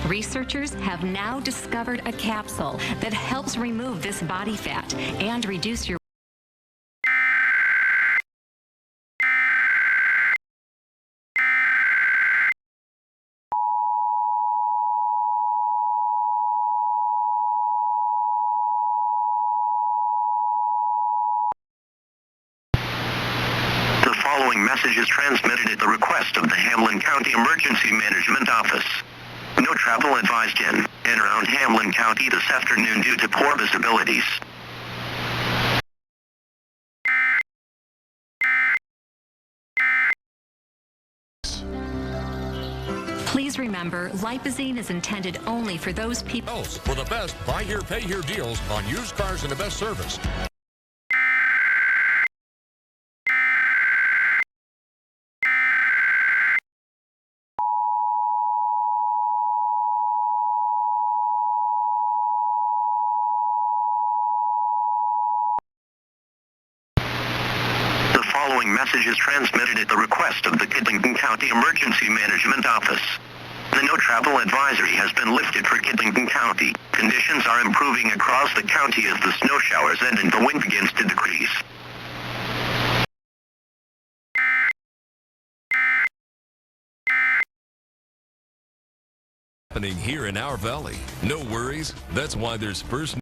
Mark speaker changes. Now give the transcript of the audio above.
Speaker 1: Researchers have now discovered a capsule that helps remove this body fat and reduce your
Speaker 2: The following message is transmitted at the request of the Hamlin County Emergency Management Office. No travel advised in and around Hamlin County this afternoon due to poor visibilities.
Speaker 1: Please remember, lipozene is intended only for those people.
Speaker 3: For the best buy here, pay here deals on used cars and the best service.
Speaker 2: The following message is transmitted at the request of the Kidlington County Emergency Management Office. The no travel advisory has been lifted for Kidlington County. Conditions are improving across the county as the snow showers end and the wind begins to decrease.
Speaker 3: Happening here in our valley. No worries. That's why there's First